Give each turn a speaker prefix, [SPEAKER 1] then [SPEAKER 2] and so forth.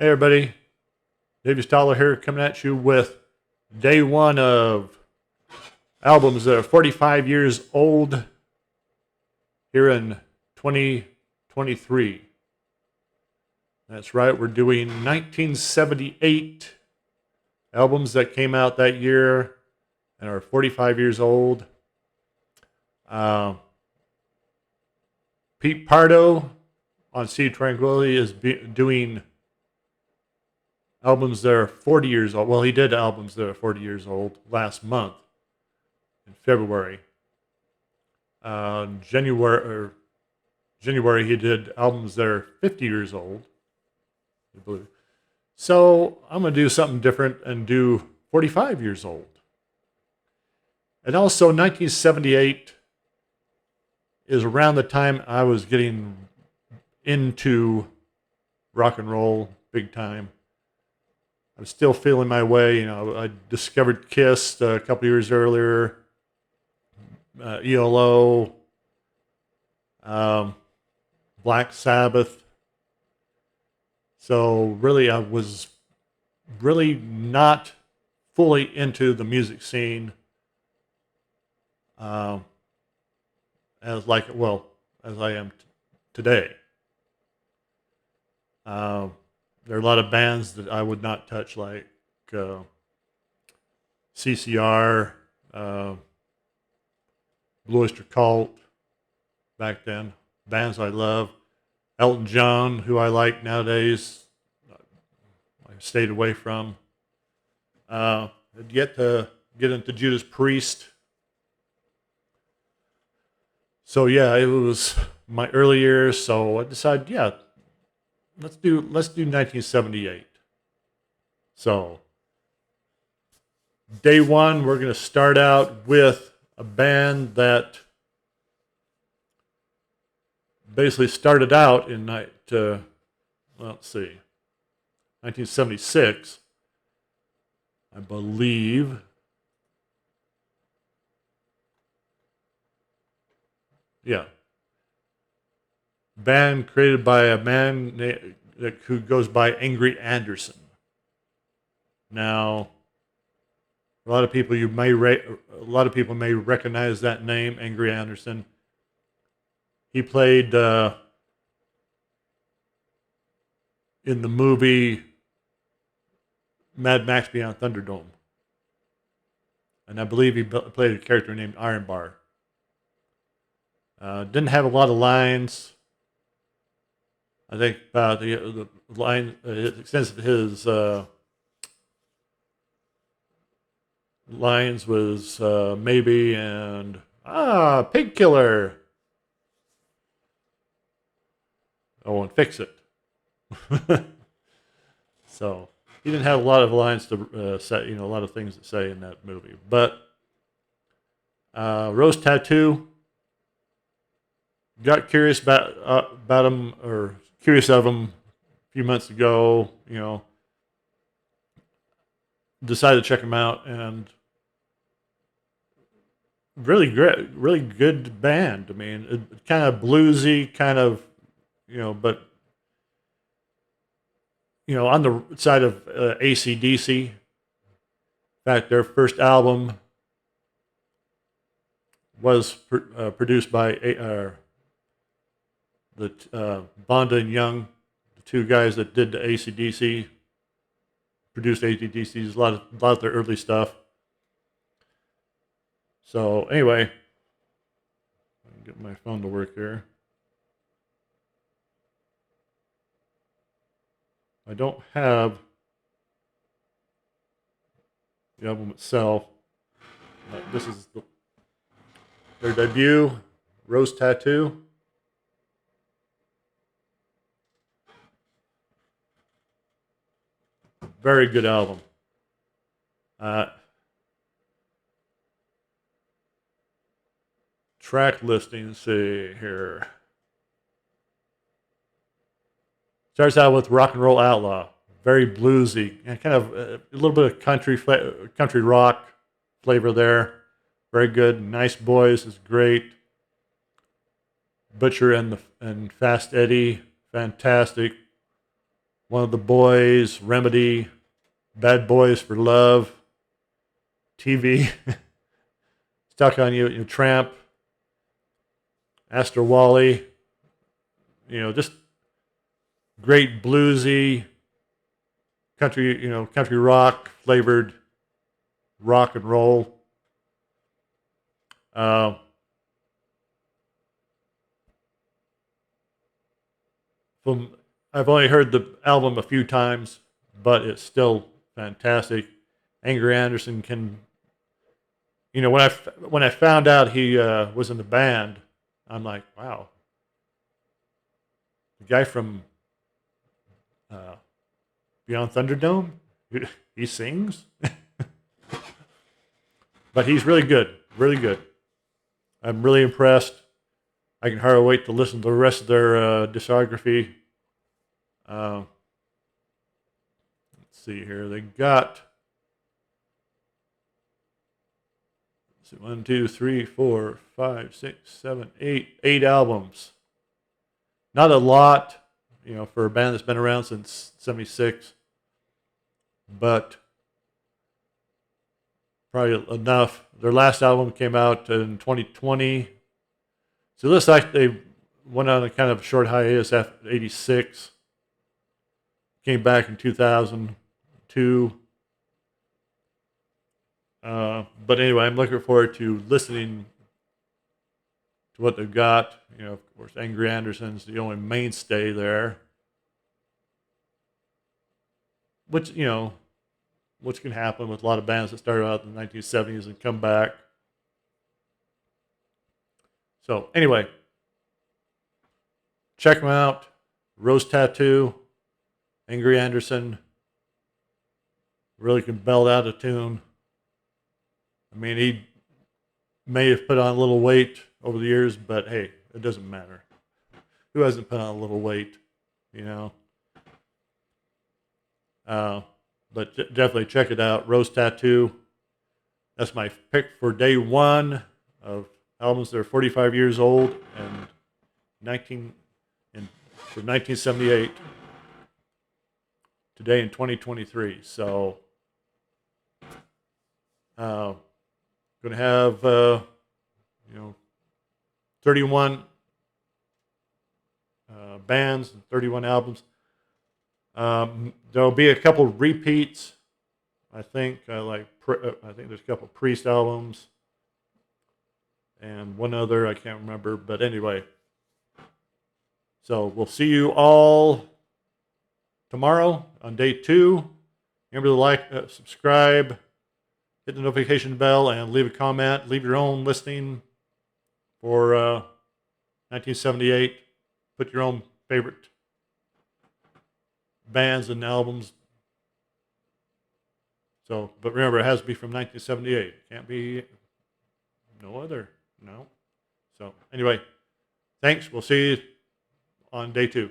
[SPEAKER 1] Hey everybody, Davey Stoller here coming at you with day one of albums that are 45 years old here in 2023. That's right, we're doing 1978 albums that came out that year and are 45 years old. Uh, Pete Pardo on Sea Tranquility is doing albums that are 40 years old. Well, he did albums that are 40 years old last month in February. January, he did albums that are 50 years old, I believe. So I'm going to do something different and do 45 years old. And also 1978 is around the time I was getting into rock and roll big time. I'm still feeling my way. You know, I discovered Kiss a couple years earlier, ELO, Black Sabbath. So really, I was really not fully into the music scene as I am today. There are a lot of bands that I would not touch, like CCR, Blue Oyster Cult back then. Bands I love. Elton John, who I like nowadays, I stayed away from. I'd yet to get into Judas Priest. So yeah, it was my early years. So I decided, yeah, let's do 1978. So day one, we're going to start out with a band that basically started out in 1976, I believe. Yeah. Band created by a man who goes by Angry Anderson. Now, a lot of people may recognize that name, Angry Anderson. He played in the movie Mad Max Beyond Thunderdome, and I believe he played a character named Iron Bar. Didn't have a lot of lines. I think the line, his lines was maybe and pig killer. Oh, and fix it. So he didn't have a lot of lines to say, a lot of things to say in that movie. But Rose Tattoo, got curious about him, or curious of him a few months ago. Decided to check him out, and really great, really good band. I mean, it kind of bluesy, kind of, but on the side of AC/DC. In fact, their first album was produced by Bonda and Young, the two guys that did the AC/DC, produced AC/DC's, a lot of their early stuff. So anyway, I can get my phone to work here. I don't have the album itself. This is their debut, Rose Tattoo. Very good album. Track listing, let's see here. Starts out with Rock and Roll Outlaw, very bluesy and kind of a little bit of country rock flavor there. Very good. Nice Boys is great. Butcher and Fast Eddie, fantastic. One of the Boys, Remedy, Bad Boys for Love, TV, Stuck on You, Tramp, Astor Wally, just great bluesy country rock flavored rock and roll. I've only heard the album a few times, but it's still fantastic. Angry Anderson can, when I found out he was in the band, I'm like, wow, the guy from Beyond Thunderdome, he sings, but he's really good, really good. I'm really impressed. I can hardly wait to listen to the rest of their discography. Let's see here. They got 1, 2, 3, 4, 5, 6, 7, 8 albums. Not a lot, for a band that's been around since '76, but probably enough. Their last album came out in 2020. So it looks like they went on a kind of short hiatus after '86. Came back in 2002. But anyway, I'm looking forward to listening to what they've got. Of course, Angry Anderson's the only mainstay there. Which can happen with a lot of bands that started out in the 1970s and come back. So anyway, check them out. Rose Tattoo, Angry Anderson, really can belt out a tune. I mean, he may have put on a little weight over the years, but hey, it doesn't matter. Who hasn't put on a little weight, But definitely check it out. Rose Tattoo. That's my pick for day one of albums that are 45 years old and for 1978. Today in 2023. So, going to have 31 bands and 31 albums. There'll be a couple repeats. I think I think there's a couple Priest albums and one other I can't remember. But anyway, so we'll see you all tomorrow on day 2. Remember to like, subscribe, hit the notification bell, and leave a comment. Leave your own listing for 1978. Put your own favorite bands and albums. So, but remember, it has to be from 1978. Can't be no other. No. So, anyway, thanks. We'll see you on day 2.